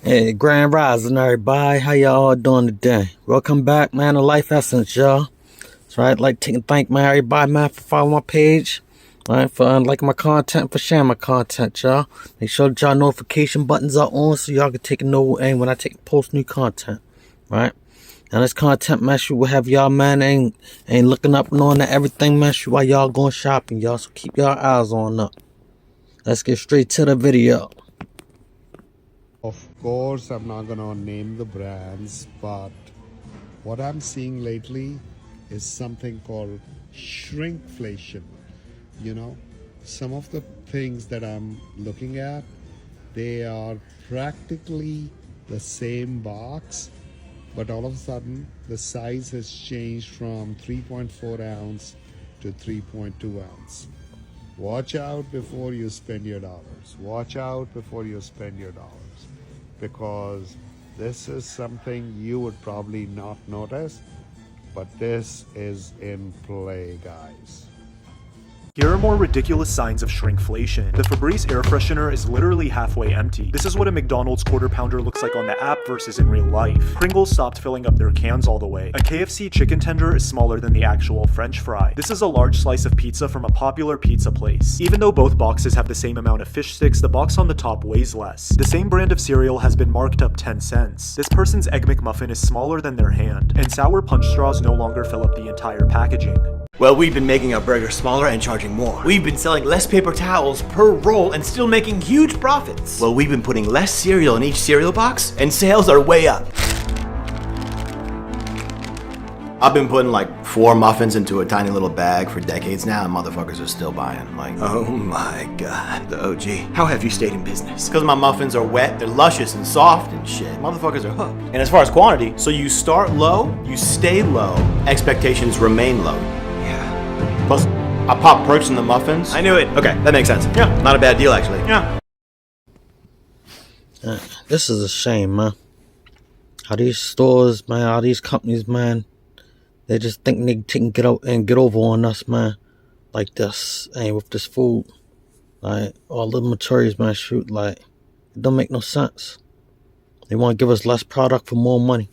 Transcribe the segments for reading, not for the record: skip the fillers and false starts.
Hey, Grand Rising, everybody. How y'all all doing today? Welcome back, man, to Life Essence, y'all. That's right. I'd like to thank my everybody, man, for following my page. All right, for liking my content, for sharing my content, y'all. Make sure that y'all notification buttons are on so y'all can take a note and when I post new content. Right? Now this content, man, will have y'all, man, ain't looking up and on at everything, man, while y'all going shopping, y'all. So keep y'all eyes on up. Let's get straight to the video. Of course, I'm not gonna name the brands, but what I'm seeing lately is something called shrinkflation. You know, some of the things that I'm looking at, they are practically the same box, but all of a sudden the size has changed from 3.4 ounce to 3.2 ounce. Watch out before you spend your dollars. Watch out before you spend your dollars. Because this is something you would probably not notice, but this is in play, guys. Here are more ridiculous signs of shrinkflation. The Febreze air freshener is literally halfway empty. This is what a McDonald's quarter pounder looks like on the app versus in real life. Pringles stopped filling up their cans all the way. A KFC chicken tender is smaller than the actual French fry. This is a large slice of pizza from a popular pizza place. Even though both boxes have the same amount of fish sticks, the box on the top weighs less. The same brand of cereal has been marked up 10 cents. This person's Egg McMuffin is smaller than their hand. And sour punch straws no longer fill up the entire packaging. Well, we've been making our burgers smaller and charging more. We've been selling less paper towels per roll and still making huge profits. Well, we've been putting less cereal in each cereal box and sales are way up. I've been putting like 4 muffins into a tiny little bag for decades now and motherfuckers are still buying. Like, oh my god, the OG. How have you stayed in business? Because my muffins are wet, they're luscious and soft and shit. Motherfuckers are hooked. And as far as quantity, so you start low, you stay low, expectations remain low. Plus, I popped perks in the muffins. I knew it. Okay, that makes sense. Yeah, not a bad deal actually. Yeah. This is a shame, man. How these stores, man, how these companies, man, they just think they can get out and get over on us, man, like this, and with this food, like all the materials, man, shoot, like it don't make no sense. They want to give us less product for more money.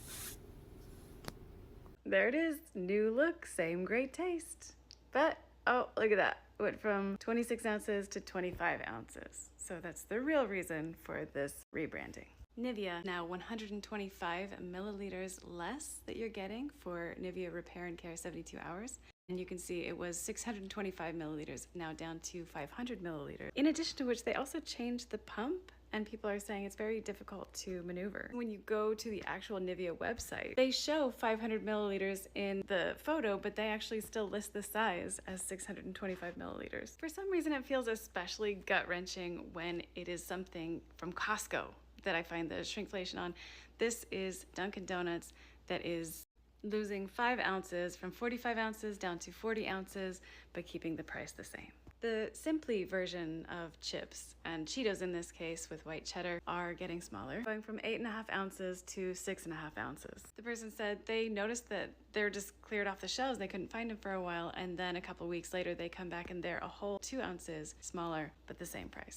There it is. New look, same great taste. But, oh, look at that. Went from 26 ounces to 25 ounces. So that's the real reason for this rebranding. Nivea, now 125 milliliters less that you're getting for Nivea Repair and Care 72 hours. And you can see it was 625 milliliters, now down to 500 milliliters. In addition to which, they also changed the pump, and people are saying it's very difficult to maneuver. When you go to the actual Nivea website, they show 500 milliliters in the photo, but they actually still list the size as 625 milliliters. For some reason, it feels especially gut-wrenching when it is something from Costco that I find the shrinkflation on. This is Dunkin' Donuts that is losing 5 ounces from 45 ounces down to 40 ounces, but keeping the price the same. The Simply version of chips, and Cheetos in this case with white cheddar, are getting smaller, going from 8.5 ounces to 6.5 ounces. The person said they noticed that they're just cleared off the shelves, they couldn't find them for a while, and then a couple weeks later they come back and they're a whole 2 ounces smaller, but the same price.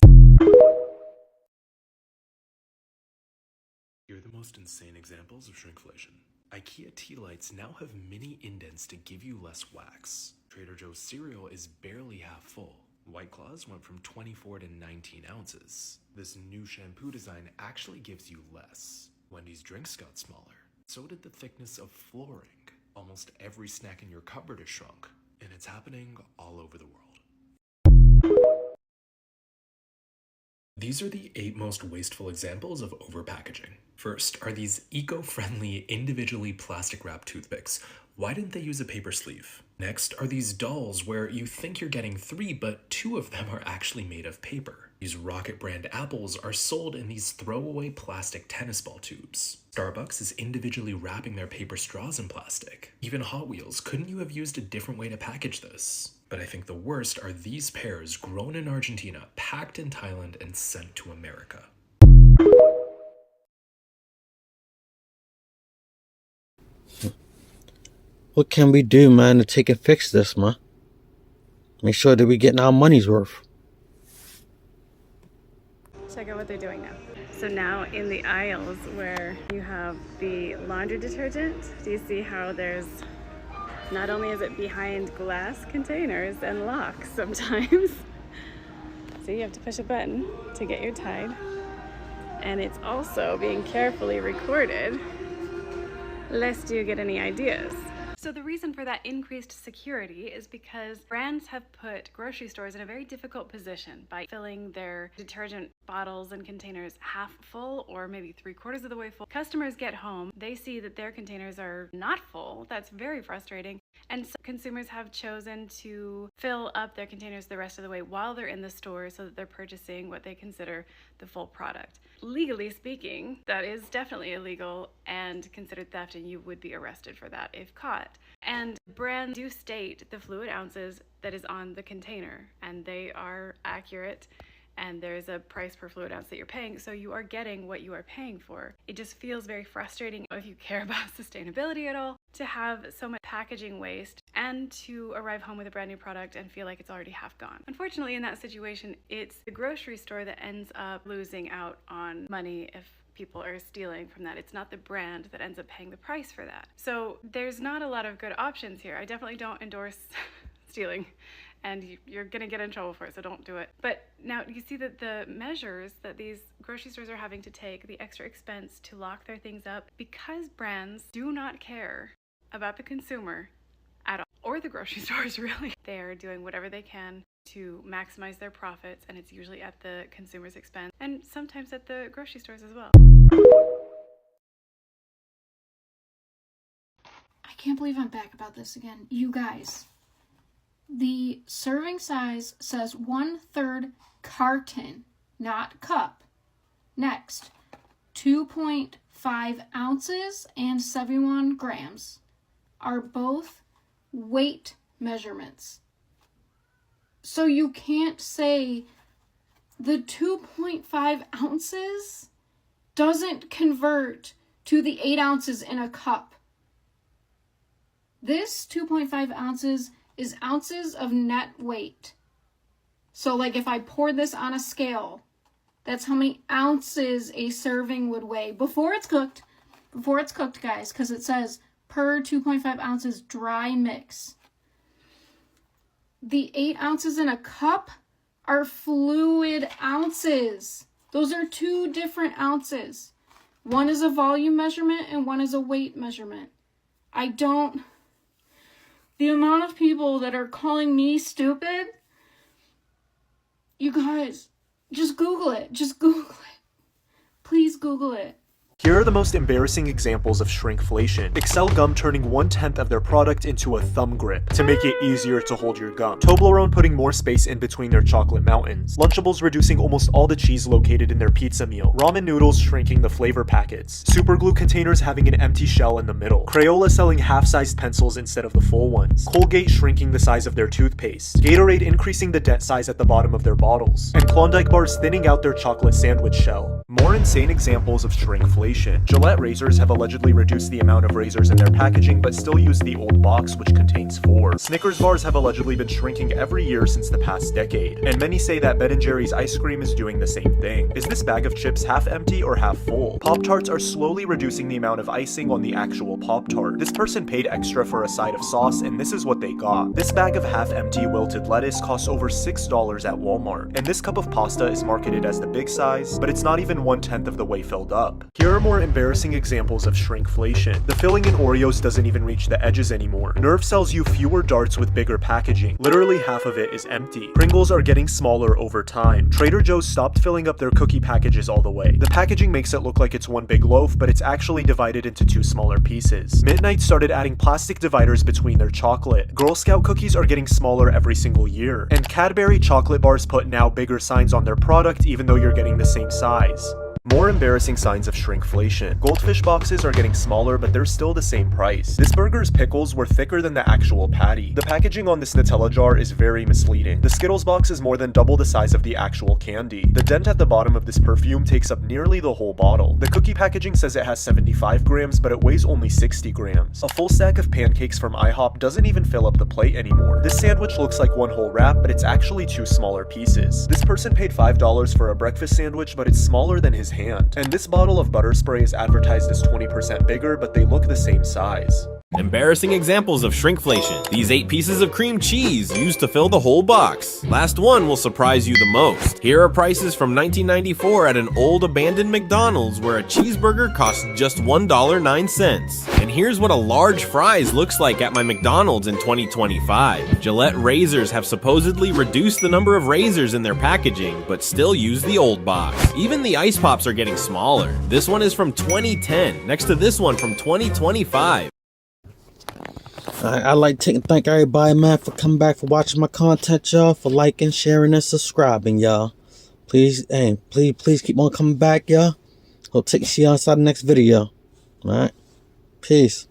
Here are the most insane examples of shrinkflation. IKEA tea lights now have mini indents to give you less wax. Trader Joe's cereal is barely half full. White Claws went from 24 to 19 ounces. This new shampoo design actually gives you less. Wendy's drinks got smaller. So did the thickness of flooring. Almost every snack in your cupboard has shrunk, and it's happening all over the world. These are the 8 most wasteful examples of overpackaging. First are these eco-friendly, individually plastic-wrapped toothpicks. Why didn't they use a paper sleeve? Next are these dolls where you think you're getting 3, but 2 of them are actually made of paper. These Rocket brand apples are sold in these throwaway plastic tennis ball tubes. Starbucks is individually wrapping their paper straws in plastic. Even Hot Wheels, couldn't you have used a different way to package this? But I think the worst are these pears grown in Argentina, packed in Thailand, and sent to America. What can we do, man, to take and fix this, man? Make sure that we're getting our money's worth. Check out what they're doing now. So now in the aisles where you have the laundry detergent, do you see how there's, not only is it behind glass containers and locks sometimes, so you have to push a button to get your Tide, and it's also being carefully recorded lest you get any ideas. So the reason for that increased security is because brands have put grocery stores in a very difficult position by filling their detergent bottles and containers half full or maybe 3/4 of the way full. Customers get home, they see that their containers are not full. That's very frustrating. And so consumers have chosen to fill up their containers the rest of the way while they're in the store so that they're purchasing what they consider the full product. Legally speaking, that is definitely illegal and considered theft, and you would be arrested for that if caught. And brands do state the fluid ounces that is on the container, and they are accurate, and there's a price per fluid ounce that you're paying, so you are getting what you are paying for. It just feels very frustrating if you care about sustainability at all to have so much packaging waste and to arrive home with a brand new product and feel like it's already half gone. Unfortunately, in that situation, it's the grocery store that ends up losing out on money if people are stealing from that. It's not the brand that ends up paying the price for that. So there's not a lot of good options here. I definitely don't endorse stealing, and you're gonna get in trouble for it, so don't do it. But now you see that the measures that these grocery stores are having to take, the extra expense to lock their things up, because brands do not care about the consumer at all, or the grocery stores really. They are doing whatever they can to maximize their profits, and it's usually at the consumer's expense, and sometimes at the grocery stores as well. I can't believe I'm back about this again. You guys, the serving size says 1/3 carton, not cup. Next, 2.5 ounces and 71 grams are both weight measurements. So you can't say the 2.5 ounces doesn't convert to the 8 ounces in a cup. This 2.5 ounces is ounces of net weight. So like if I poured this on a scale, that's how many ounces a serving would weigh before it's cooked. Before it's cooked, guys, because it says per 2.5 ounces dry mix. The 8 ounces in a cup are fluid ounces. Those are two different ounces. One is a volume measurement and one is a weight measurement. The amount of people that are calling me stupid, you guys, just Google it. Just Google it. Please Google it. Here are the most embarrassing examples of shrinkflation. Excel Gum turning 1/10 of their product into a thumb grip to make it easier to hold your gum. Toblerone putting more space in between their chocolate mountains. Lunchables reducing almost all the cheese located in their pizza meal. Ramen noodles shrinking the flavor packets. Superglue containers having an empty shell in the middle. Crayola selling half-sized pencils instead of the full ones. Colgate shrinking the size of their toothpaste. Gatorade increasing the dent size at the bottom of their bottles. And Klondike bars thinning out their chocolate sandwich shell. More insane examples of shrinkflation. Gillette razors have allegedly reduced the amount of razors in their packaging but still use the old box which contains 4. Snickers bars have allegedly been shrinking every year since the past decade, and many say that Ben & Jerry's ice cream is doing the same thing. Is this bag of chips half empty or half full? Pop-Tarts are slowly reducing the amount of icing on the actual Pop-Tart. This person paid extra for a side of sauce and this is what they got. This bag of half-empty wilted lettuce costs over $6 at Walmart, and this cup of pasta is marketed as the big size, but it's not even 1/10 of the way filled up. Here are more embarrassing examples of shrinkflation. The filling in Oreos doesn't even reach the edges anymore. Nerf sells you fewer darts with bigger packaging. Literally half of it is empty. Pringles are getting smaller over time. Trader Joe's stopped filling up their cookie packages all the way. The packaging makes it look like it's one big loaf, but it's actually divided into 2 smaller pieces. Midnight started adding plastic dividers between their chocolate. Girl Scout cookies are getting smaller every single year. And Cadbury chocolate bars put now bigger signs on their product even though you're getting the same size. More embarrassing signs of shrinkflation. Goldfish boxes are getting smaller, but they're still the same price. This burger's pickles were thicker than the actual patty. The packaging on this Nutella jar is very misleading. The Skittles box is more than double the size of the actual candy. The dent at the bottom of this perfume takes up nearly the whole bottle. The cookie packaging says it has 75 grams, but it weighs only 60 grams. A full stack of pancakes from IHOP doesn't even fill up the plate anymore. This sandwich looks like one whole wrap, but it's actually 2 smaller pieces. This person paid $5 for a breakfast sandwich, but it's smaller than his his hand. And this bottle of butter spray is advertised as 20% bigger, but they look the same size. Embarrassing examples of shrinkflation. These 8 pieces of cream cheese used to fill the whole box. Last one will surprise you the most. Here are prices from 1994 at an old abandoned McDonald's where a cheeseburger costs just $1.09. And here's what a large fries looks like at my McDonald's in 2025. Gillette razors have supposedly reduced the number of razors in their packaging, but still use the old box. Even the ice pops are getting smaller. This one is from 2010, next to this one from 2025. I'd like to thank everybody, man, for coming back, for watching my content, y'all, for liking, sharing, and subscribing, y'all. Please keep on coming back, y'all. Hope to see you outside the next video. All right? Peace.